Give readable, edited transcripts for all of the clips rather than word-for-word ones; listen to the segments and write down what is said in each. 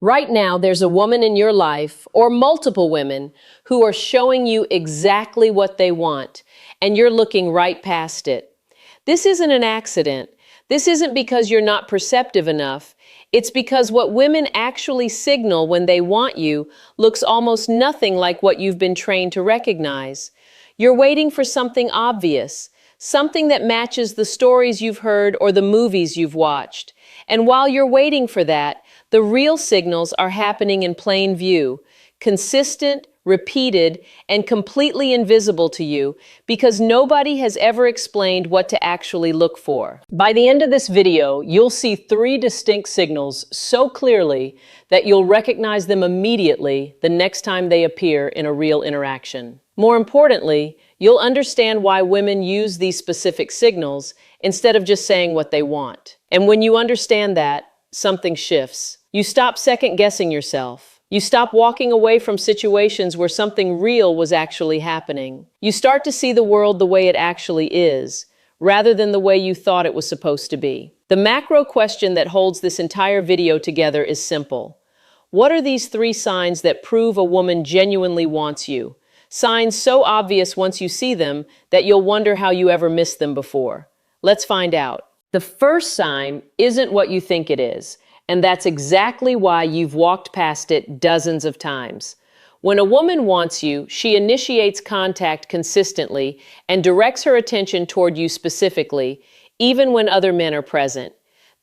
Right now, there's a woman in your life, or multiple women, who are showing you exactly what they want, and you're looking right past it. This isn't an accident. This isn't because you're not perceptive enough. It's because what women actually signal when they want you looks almost nothing like what you've been trained to recognize. You're waiting for something obvious, something that matches the stories you've heard or the movies you've watched. And while you're waiting for that, the real signals are happening in plain view, consistent, repeated, and completely invisible to you because nobody has ever explained what to actually look for. By the end of this video, you'll see 3 distinct signals so clearly that you'll recognize them immediately the next time they appear in a real interaction. More importantly, you'll understand why women use these specific signals instead of just saying what they want. And when you understand that, something shifts. You stop second-guessing yourself. You stop walking away from situations where something real was actually happening. You start to see the world the way it actually is, rather than the way you thought it was supposed to be. The macro question that holds this entire video together is simple. What are these 3 signs that prove a woman genuinely wants you? Signs so obvious once you see them that you'll wonder how you ever missed them before. Let's find out. The first sign isn't what you think it is. And that's exactly why you've walked past it dozens of times. When a woman wants you, she initiates contact consistently and directs her attention toward you specifically, even when other men are present.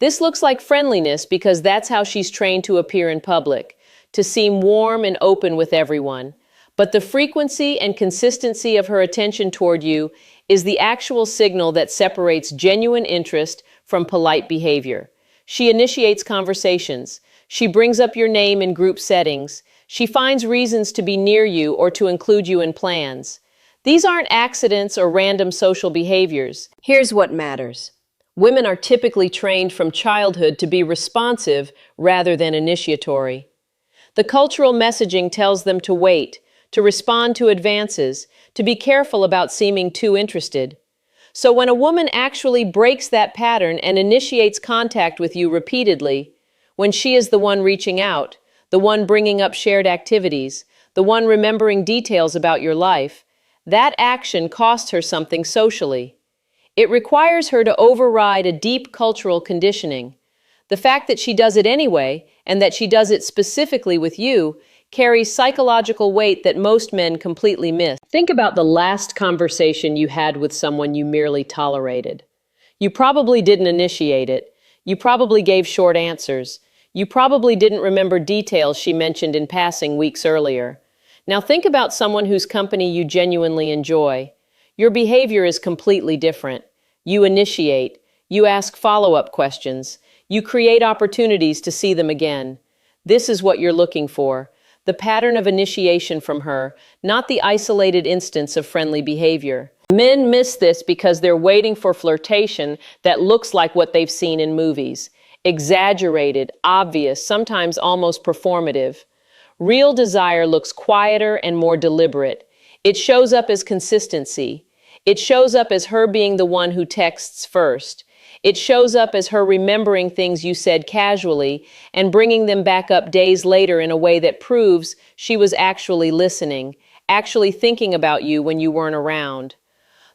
This looks like friendliness because that's how she's trained to appear in public, to seem warm and open with everyone. But the frequency and consistency of her attention toward you is the actual signal that separates genuine interest from polite behavior. She initiates conversations. She brings up your name in group settings. She finds reasons to be near you or to include you in plans. These aren't accidents or random social behaviors. Here's what matters. Women are typically trained from childhood to be responsive rather than initiatory. The cultural messaging tells them to wait, to respond to advances, to be careful about seeming too interested. So when a woman actually breaks that pattern and initiates contact with you repeatedly, when she is the one reaching out, the one bringing up shared activities, the one remembering details about your life, that action costs her something socially. It requires her to override a deep cultural conditioning. The fact that she does it anyway, and that she does it specifically with you, carries psychological weight that most men completely miss. Think about the last conversation you had with someone you merely tolerated. You probably didn't initiate it. You probably gave short answers. You probably didn't remember details she mentioned in passing weeks earlier. Now think about someone whose company you genuinely enjoy. Your behavior is completely different. You initiate. You ask follow-up questions. You create opportunities to see them again. This is what you're looking for. The pattern of initiation from her, not the isolated instance of friendly behavior. Men miss this because they're waiting for flirtation that looks like what they've seen in movies. Exaggerated, obvious, sometimes almost performative. Real desire looks quieter and more deliberate. It shows up as consistency. It shows up as her being the one who texts first. It shows up as her remembering things you said casually and bringing them back up days later in a way that proves she was actually listening, actually thinking about you when you weren't around.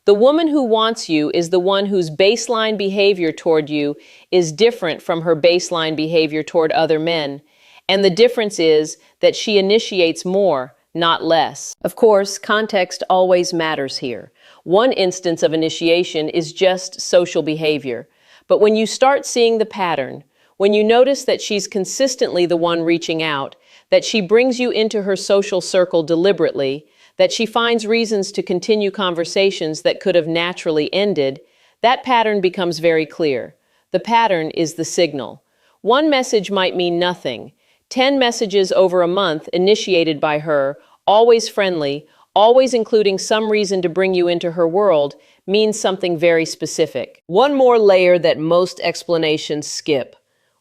The woman who wants you is the one whose baseline behavior toward you is different from her baseline behavior toward other men. And the difference is that she initiates more, not less. Of course, context always matters here. One instance of initiation is just social behavior. But when you start seeing the pattern, when you notice that she's consistently the one reaching out, that she brings you into her social circle deliberately, that she finds reasons to continue conversations that could have naturally ended, that pattern becomes very clear. The pattern is the signal. One message might mean nothing. 10 messages over a month initiated by her, always friendly, always including some reason to bring you into her world, means something very specific. One more layer that most explanations skip.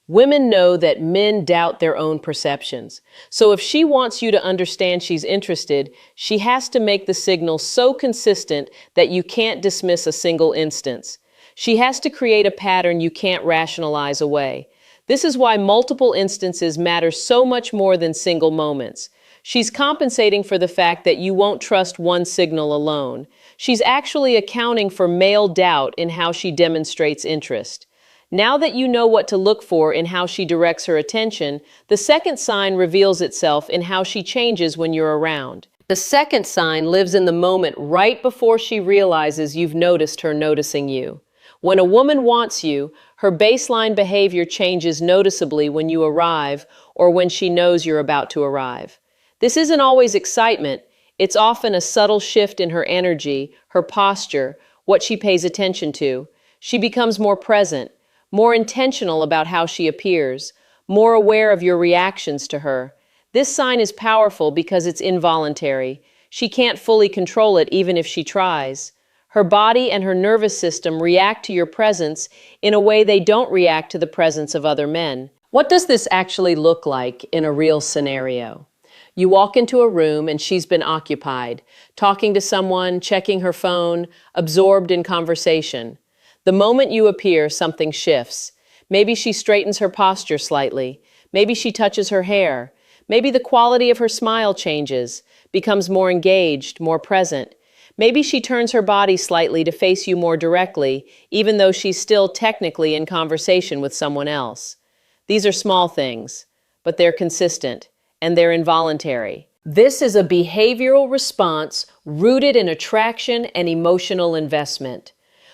Women know that men doubt their own perceptions. So if she wants you to understand she's interested, she has to make the signal so consistent that you can't dismiss a single instance. She has to create a pattern you can't rationalize away. This is why multiple instances matter so much more than single moments. She's compensating for the fact that you won't trust one signal alone. She's actually accounting for male doubt in how she demonstrates interest. Now that you know what to look for in how she directs her attention, the second sign reveals itself in how she changes when you're around. The second sign lives in the moment right before she realizes you've noticed her noticing you. When a woman wants you, her baseline behavior changes noticeably when you arrive or when she knows you're about to arrive. This isn't always excitement. It's often a subtle shift in her energy, her posture, what she pays attention to. She becomes more present, more intentional about how she appears, more aware of your reactions to her. This sign is powerful because it's involuntary. She can't fully control it even if she tries. Her body and her nervous system react to your presence in a way they don't react to the presence of other men. What does this actually look like in a real scenario? You walk into a room and she's been occupied, talking to someone, checking her phone, absorbed in conversation. The moment you appear, something shifts. Maybe she straightens her posture slightly. Maybe she touches her hair. Maybe the quality of her smile changes, becomes more engaged, more present. Maybe she turns her body slightly to face you more directly, even though she's still technically in conversation with someone else. These are small things, but they're consistent, and they're involuntary. This is a behavioral response rooted in attraction and emotional investment.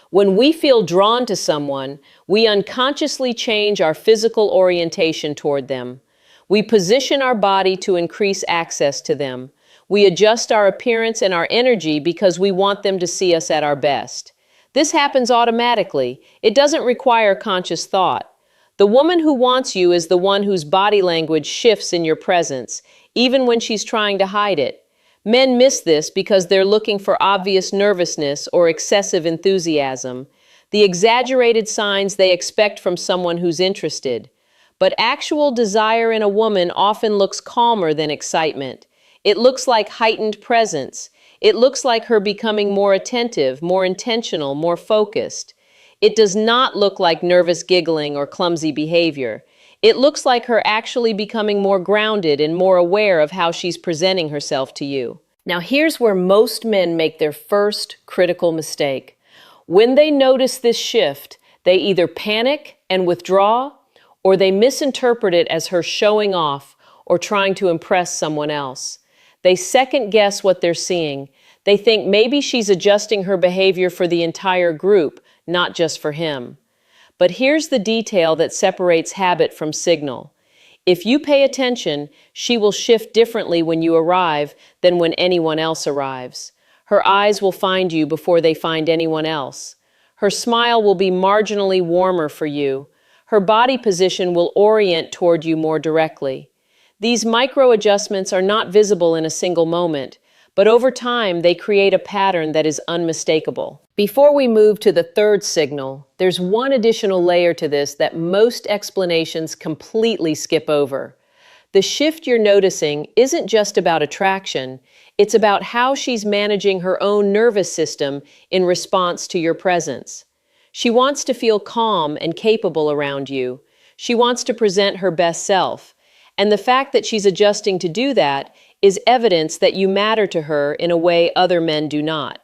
When we feel drawn to someone, we unconsciously change our physical orientation toward them. We position our body to increase access to them. We adjust our appearance and our energy because we want them to see us at our best. This happens automatically. It doesn't require conscious thought. The woman who wants you is the one whose body language shifts in your presence, even when she's trying to hide it. Men miss this because they're looking for obvious nervousness or excessive enthusiasm, the exaggerated signs they expect from someone who's interested. But actual desire in a woman often looks calmer than excitement. It looks like heightened presence. It looks like her becoming more attentive, more intentional, more focused. It does not look like nervous giggling or clumsy behavior. It looks like her actually becoming more grounded and more aware of how she's presenting herself to you. Now, here's where most men make their first critical mistake. When they notice this shift, they either panic and withdraw, or they misinterpret it as her showing off or trying to impress someone else. They second guess what they're seeing. They think maybe she's adjusting her behavior for the entire group, not just for him. But here's the detail that separates habit from signal. If you pay attention, she will shift differently when you arrive than when anyone else arrives. Her eyes will find you before they find anyone else. Her smile will be marginally warmer for you. Her body position will orient toward you more directly. These micro adjustments are not visible in a single moment, but over time they create a pattern that is unmistakable. Before we move to the third signal, there's one additional layer to this that most explanations completely skip over. The shift you're noticing isn't just about attraction, it's about how she's managing her own nervous system in response to your presence. She wants to feel calm and capable around you. She wants to present her best self. And the fact that she's adjusting to do that is evidence that you matter to her in a way other men do not.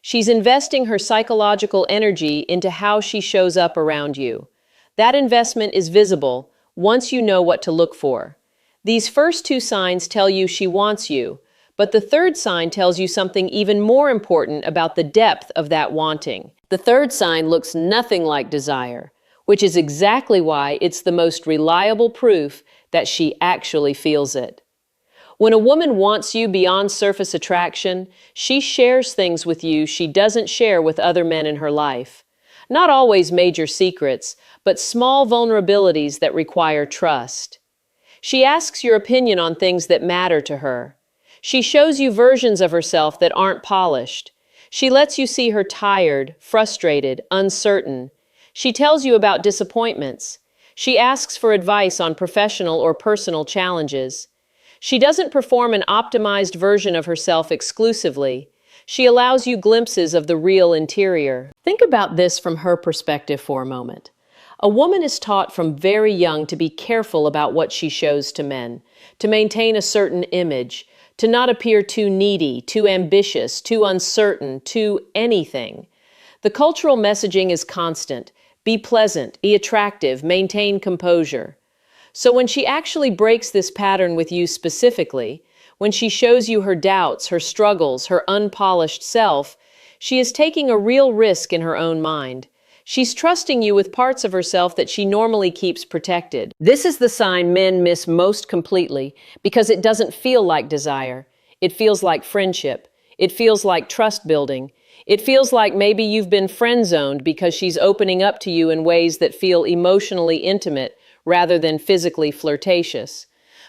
She's investing her psychological energy into how she shows up around you. That investment is visible once you know what to look for. These first two signs tell you she wants you, but the third sign tells you something even more important about the depth of that wanting. The third sign looks nothing like desire, which is exactly why it's the most reliable proof that she actually feels it. When a woman wants you beyond surface attraction, she shares things with you she doesn't share with other men in her life. Not always major secrets, but small vulnerabilities that require trust. She asks your opinion on things that matter to her. She shows you versions of herself that aren't polished. She lets you see her tired, frustrated, uncertain. She tells you about disappointments. She asks for advice on professional or personal challenges. She doesn't perform an optimized version of herself exclusively. She allows you glimpses of the real interior. Think about this from her perspective for a moment. A woman is taught from very young to be careful about what she shows to men, to maintain a certain image, to not appear too needy, too ambitious, too uncertain, too anything. The cultural messaging is constant. Be pleasant, be attractive, maintain composure. So when she actually breaks this pattern with you specifically, when she shows you her doubts, her struggles, her unpolished self, she is taking a real risk in her own mind. She's trusting you with parts of herself that she normally keeps protected. This is the sign men miss most completely because it doesn't feel like desire. It feels like friendship. It feels like trust building. It feels like maybe you've been friend-zoned because she's opening up to you in ways that feel emotionally intimate rather than physically flirtatious.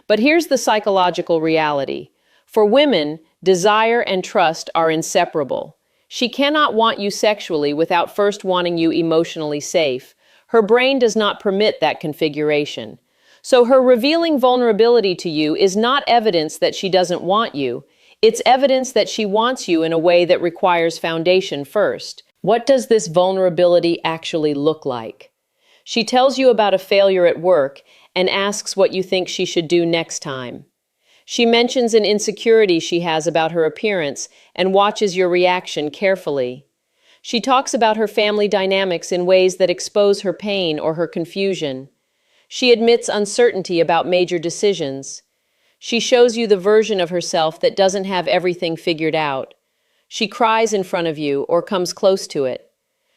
But here's the psychological reality. For women, desire and trust are inseparable. She cannot want you sexually without first wanting you emotionally safe. Her brain does not permit that configuration. So her revealing vulnerability to you is not evidence that she doesn't want you. It's evidence that she wants you in a way that requires foundation first. What does this vulnerability actually look like? She tells you about a failure at work and asks what you think she should do next time. She mentions an insecurity she has about her appearance and watches your reaction carefully. She talks about her family dynamics in ways that expose her pain or her confusion. She admits uncertainty about major decisions. She shows you the version of herself that doesn't have everything figured out. She cries in front of you or comes close to it.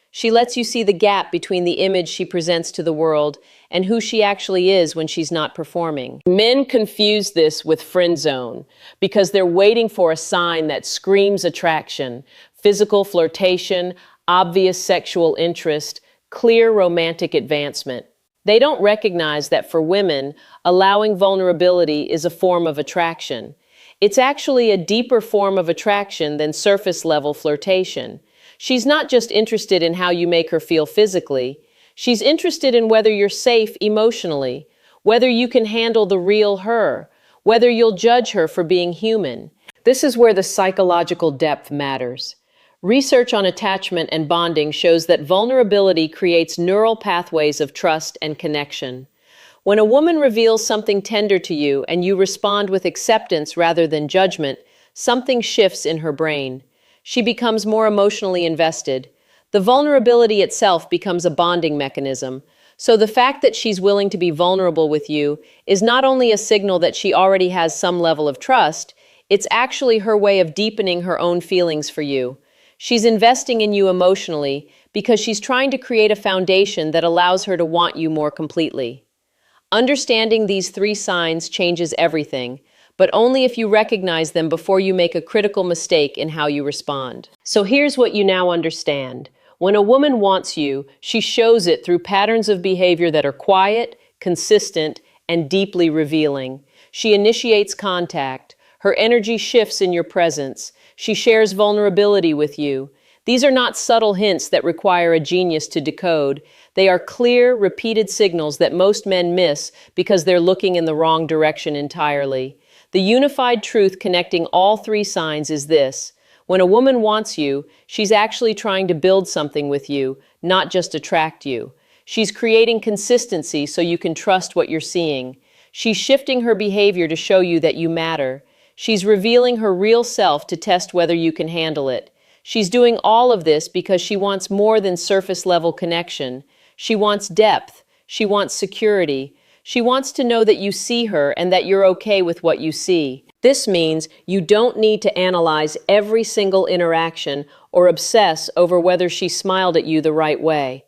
She lets you see the gap between the image she presents to the world and who she actually is when she's not performing. Men confuse this with friend zone because they're waiting for a sign that screams attraction, physical flirtation, obvious sexual interest, clear romantic advancement. They don't recognize that for women, allowing vulnerability is a form of attraction. It's actually a deeper form of attraction than surface-level flirtation. She's not just interested in how you make her feel physically. She's interested in whether you're safe emotionally, whether you can handle the real her, whether you'll judge her for being human. This is where the psychological depth matters. Research on attachment and bonding shows that vulnerability creates neural pathways of trust and connection. When a woman reveals something tender to you and you respond with acceptance rather than judgment, something shifts in her brain. She becomes more emotionally invested. The vulnerability itself becomes a bonding mechanism. So the fact that she's willing to be vulnerable with you is not only a signal that she already has some level of trust, it's actually her way of deepening her own feelings for you. She's investing in you emotionally because she's trying to create a foundation that allows her to want you more completely. Understanding these three signs changes everything, but only if you recognize them before you make a critical mistake in how you respond. So here's what you now understand. When a woman wants you, she shows it through patterns of behavior that are quiet, consistent, and deeply revealing. She initiates contact. Her energy shifts in your presence. She shares vulnerability with you. These are not subtle hints that require a genius to decode. They are clear, repeated signals that most men miss because they're looking in the wrong direction entirely. The unified truth connecting all three signs is this. When a woman wants you, she's actually trying to build something with you, not just attract you. She's creating consistency so you can trust what you're seeing. She's shifting her behavior to show you that you matter. She's revealing her real self to test whether you can handle it. She's doing all of this because she wants more than surface-level connection. She wants depth. She wants security. She wants to know that you see her and that you're okay with what you see. This means you don't need to analyze every single interaction or obsess over whether she smiled at you the right way.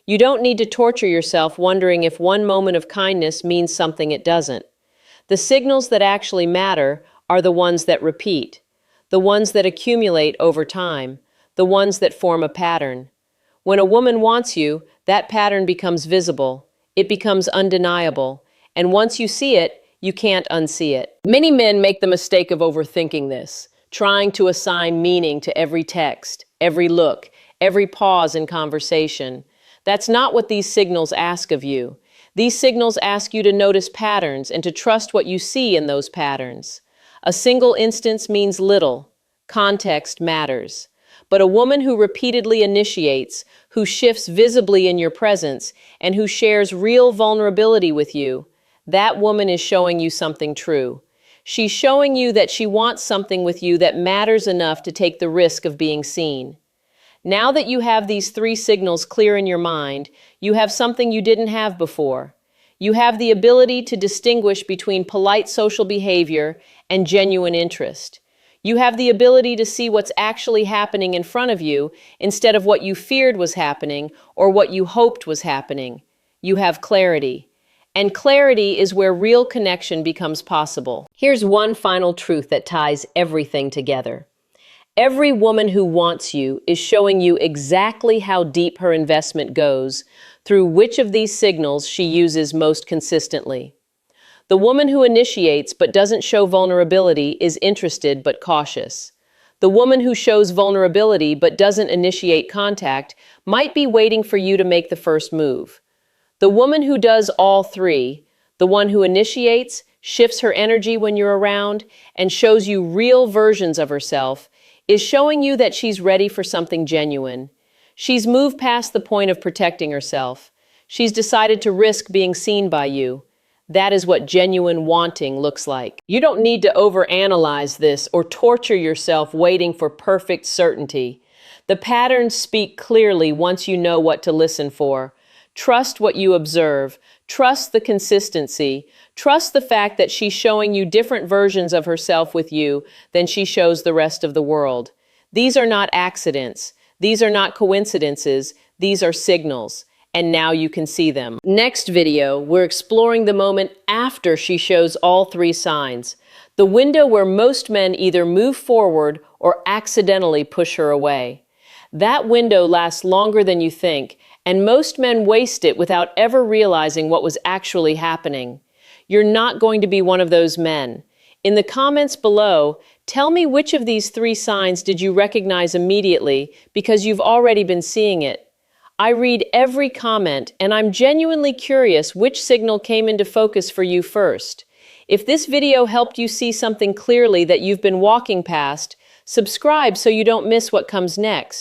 You don't need to torture yourself wondering if one moment of kindness means something it doesn't. The signals that actually matter are the ones that repeat, the ones that accumulate over time, the ones that form a pattern. When a woman wants you, that pattern becomes visible. It becomes undeniable, and once you see it, you can't unsee it. Many men make the mistake of overthinking this, trying to assign meaning to every text, every look, every pause in conversation. That's not what these signals ask of you. These signals ask you to notice patterns and to trust what you see in those patterns. A single instance means little. Context matters. but a woman who repeatedly initiates, who shifts visibly in your presence, and who shares real vulnerability with you, that woman is showing you something true. She's showing you that she wants something with you that matters enough to take the risk of being seen. Now that you have these three signals clear in your mind, you have something you didn't have before. You have the ability to distinguish between polite social behavior and genuine interest. You have the ability to see what's actually happening in front of you instead of what you feared was happening or what you hoped was happening. You have clarity. And clarity is where real connection becomes possible. Here's one final truth that ties everything together. Every woman who wants you is showing you exactly how deep her investment goes, through which of these signals she uses most consistently. The woman who initiates but doesn't show vulnerability is interested but cautious. The woman who shows vulnerability but doesn't initiate contact might be waiting for you to make the first move. The woman who does all three, the one who initiates, shifts her energy when you're around, and shows you real versions of herself, is showing you that she's ready for something genuine. She's moved past the point of protecting herself. She's decided to risk being seen by you. That is what genuine wanting looks like. You don't need to overanalyze this or torture yourself waiting for perfect certainty. The patterns speak clearly once you know what to listen for. Trust what you observe. Trust the consistency. Trust the fact that she's showing you different versions of herself with you than she shows the rest of the world. These are not accidents. These are not coincidences. These are signals. And now you can see them. Next video, we're exploring the moment after she shows all three signs. The window where most men either move forward or accidentally push her away. That window lasts longer than you think, and most men waste it without ever realizing what was actually happening. You're not going to be one of those men. In the comments below, tell me which of these three signs did you recognize immediately because you've already been seeing it. I read every comment, and I'm genuinely curious which signal came into focus for you first. If this video helped you see something clearly that you've been walking past, subscribe so you don't miss what comes next.